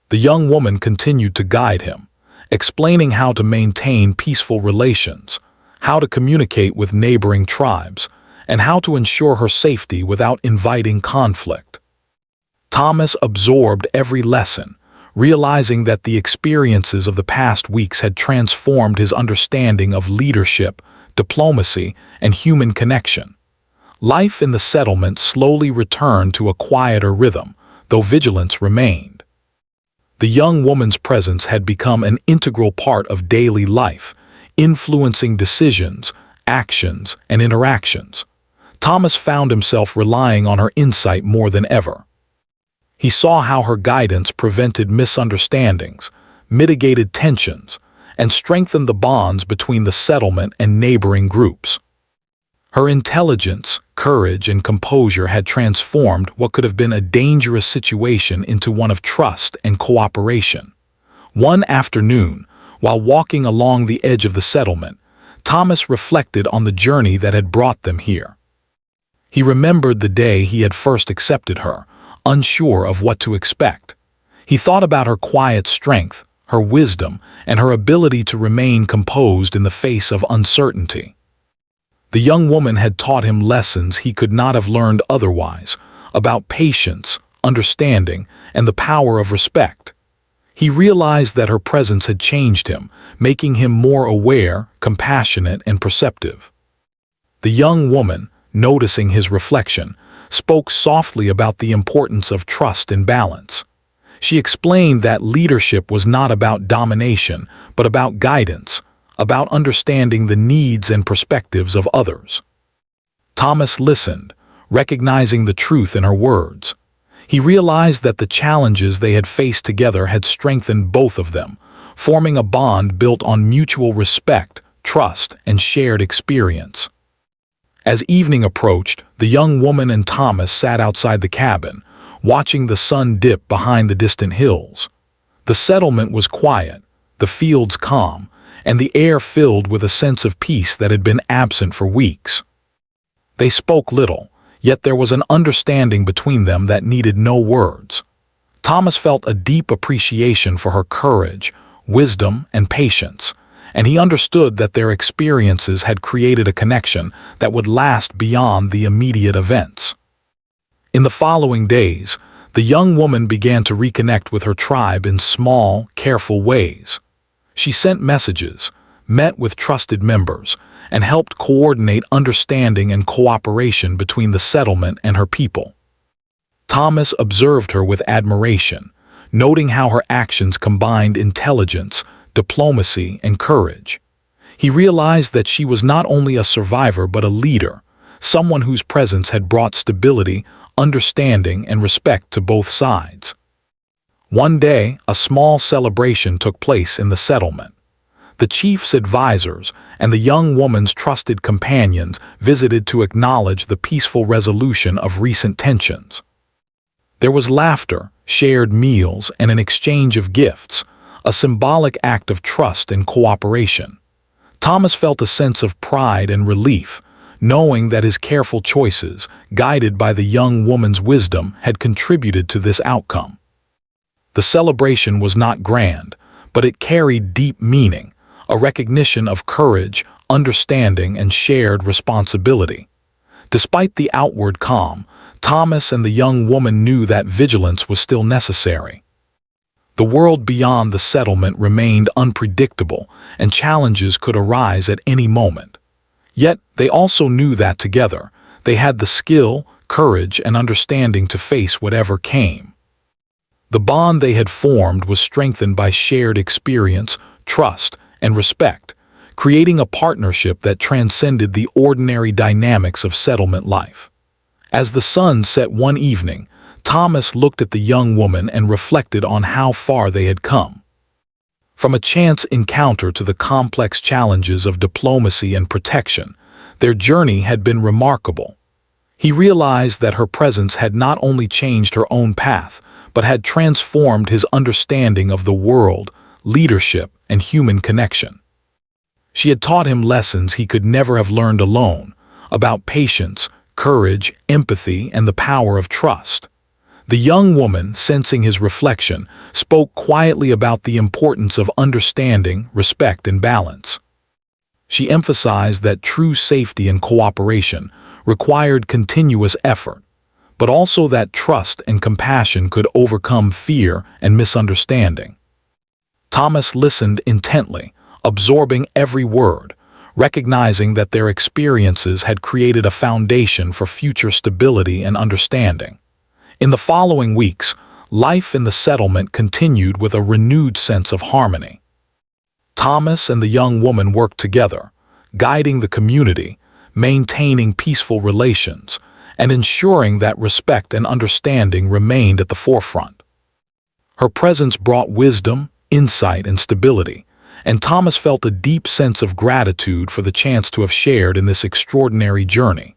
The young woman continued to guide him, explaining how to maintain peaceful relations, how to communicate with neighboring tribes, and how to ensure her safety without inviting conflict. Thomas absorbed every lesson, realizing that the experiences of the past weeks had transformed his understanding of leadership, diplomacy, and human connection. Life in the settlement slowly returned to a quieter rhythm, though vigilance remained. The young woman's presence had become an integral part of daily life, influencing decisions, actions, and interactions. Thomas found himself relying on her insight more than ever. He saw how her guidance prevented misunderstandings, mitigated tensions, and strengthened the bonds between the settlement and neighboring groups. Her intelligence, courage, and composure had transformed what could have been a dangerous situation into one of trust and cooperation. One afternoon, while walking along the edge of the settlement, Thomas reflected on the journey that had brought them here. He remembered the day he had first accepted her, unsure of what to expect. He thought about her quiet strength, her wisdom, and her ability to remain composed in the face of uncertainty. The young woman had taught him lessons he could not have learned otherwise, about patience, understanding, and the power of respect. He realized that her presence had changed him, making him more aware, compassionate, and perceptive. The young woman, noticing his reflection, spoke softly about the importance of trust and balance. She explained that leadership was not about domination, but about guidance, about understanding the needs and perspectives of others. Thomas listened, recognizing the truth in her words. He realized that the challenges they had faced together had strengthened both of them, forming a bond built on mutual respect, trust, and shared experience. As evening approached, the young woman and Thomas sat outside the cabin, watching the sun dip behind the distant hills. The settlement was quiet, the fields calm, and the air filled with a sense of peace that had been absent for weeks. They spoke little, yet there was an understanding between them that needed no words. Thomas felt a deep appreciation for her courage, wisdom, and patience, and he understood that their experiences had created a connection that would last beyond the immediate events. In the following days, the young woman began to reconnect with her tribe in small, careful ways. She sent messages, met with trusted members, and helped coordinate understanding and cooperation between the settlement and her people. Thomas observed her with admiration, noting how her actions combined intelligence, diplomacy, and courage. He realized that she was not only a survivor but a leader, someone whose presence had brought stability, understanding, and respect to both sides. One day, a small celebration took place in the settlement. The chief's advisors and the young woman's trusted companions visited to acknowledge the peaceful resolution of recent tensions. There was laughter, shared meals, and an exchange of gifts, a symbolic act of trust and cooperation. Thomas felt a sense of pride and relief, knowing that his careful choices, guided by the young woman's wisdom, had contributed to this outcome. The celebration was not grand, but it carried deep meaning, a recognition of courage, understanding, and shared responsibility. Despite the outward calm, Thomas and the young woman knew that vigilance was still necessary. The world beyond the settlement remained unpredictable, and challenges could arise at any moment. Yet, they also knew that together, they had the skill, courage, and understanding to face whatever came. The bond they had formed was strengthened by shared experience, trust, and respect, creating a partnership that transcended the ordinary dynamics of settlement life. As the sun set one evening, Thomas looked at the young woman and reflected on how far they had come. From a chance encounter to the complex challenges of diplomacy and protection, their journey had been remarkable. He realized that her presence had not only changed her own path, but had transformed his understanding of the world, leadership, and human connection. She had taught him lessons he could never have learned alone, about patience, courage, empathy, and the power of trust. The young woman, sensing his reflection, spoke quietly about the importance of understanding, respect, and balance. She emphasized that true safety and cooperation required continuous effort, but also that trust and compassion could overcome fear and misunderstanding. Thomas listened intently, absorbing every word, recognizing that their experiences had created a foundation for future stability and understanding. In the following weeks, life in the settlement continued with a renewed sense of harmony. Thomas and the young woman worked together, guiding the community, maintaining peaceful relations, and ensuring that respect and understanding remained at the forefront. Her presence brought wisdom, insight, and stability, and Thomas felt a deep sense of gratitude for the chance to have shared in this extraordinary journey.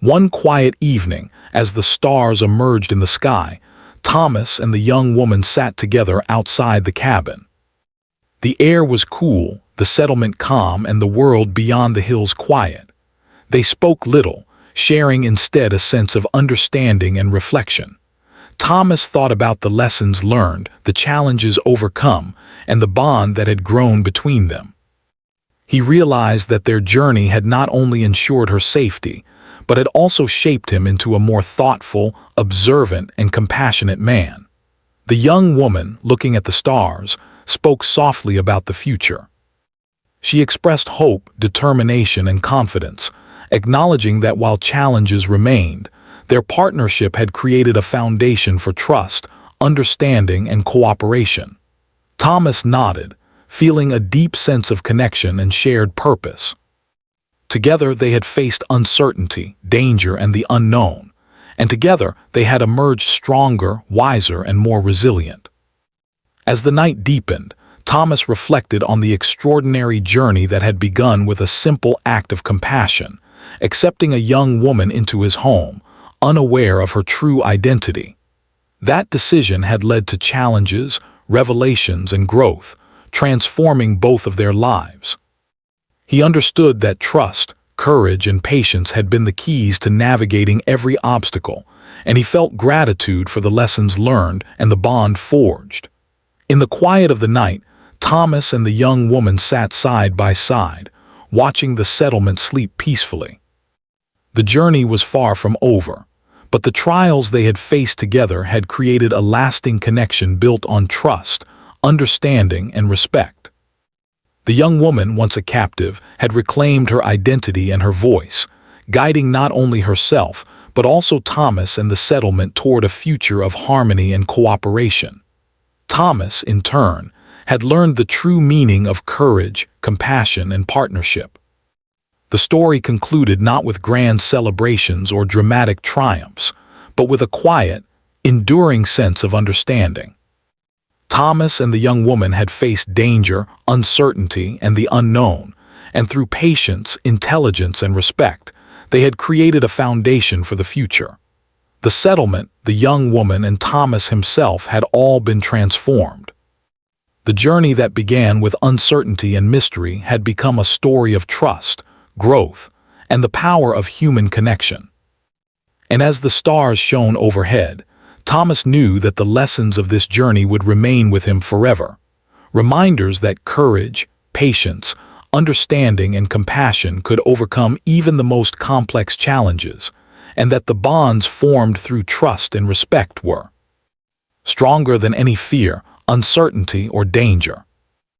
One quiet evening, as the stars emerged in the sky, Thomas and the young woman sat together outside the cabin. The air was cool, the settlement calm, and the world beyond the hills quiet. They spoke little, sharing instead a sense of understanding and reflection. Thomas thought about the lessons learned, the challenges overcome, and the bond that had grown between them. He realized that their journey had not only ensured her safety, but had also shaped him into a more thoughtful, observant, and compassionate man. The young woman, looking at the stars, spoke softly about the future. She expressed hope, determination, and confidence, acknowledging that while challenges remained, their partnership had created a foundation for trust, understanding, and cooperation. Thomas nodded, feeling a deep sense of connection and shared purpose. Together they had faced uncertainty, danger, and the unknown, and together they had emerged stronger, wiser, and more resilient. As the night deepened, Thomas reflected on the extraordinary journey that had begun with a simple act of compassion, accepting a young woman into his home, unaware of her true identity. That decision had led to challenges, revelations, and growth, transforming both of their lives. He understood that trust, courage, and patience had been the keys to navigating every obstacle, and he felt gratitude for the lessons learned and the bond forged. In the quiet of the night, Thomas and the young woman sat side by side, watching the settlement sleep peacefully. The journey was far from over, but the trials they had faced together had created a lasting connection built on trust, understanding, and respect. The young woman, once a captive, had reclaimed her identity and her voice, guiding not only herself, but also Thomas and the settlement toward a future of harmony and cooperation. Thomas, in turn, had learned the true meaning of courage, compassion, and partnership. The story concluded not with grand celebrations or dramatic triumphs, but with a quiet, enduring sense of understanding. Thomas and the young woman had faced danger, uncertainty, and the unknown, and through patience, intelligence, and respect, they had created a foundation for the future. The settlement, the young woman, and Thomas himself had all been transformed. The journey that began with uncertainty and mystery had become a story of trust, growth, and the power of human connection. And as the stars shone overhead, Thomas knew that the lessons of this journey would remain with him forever. Reminders that courage, patience, understanding, and compassion could overcome even the most complex challenges, and that the bonds formed through trust and respect were stronger than any fear, uncertainty, or danger.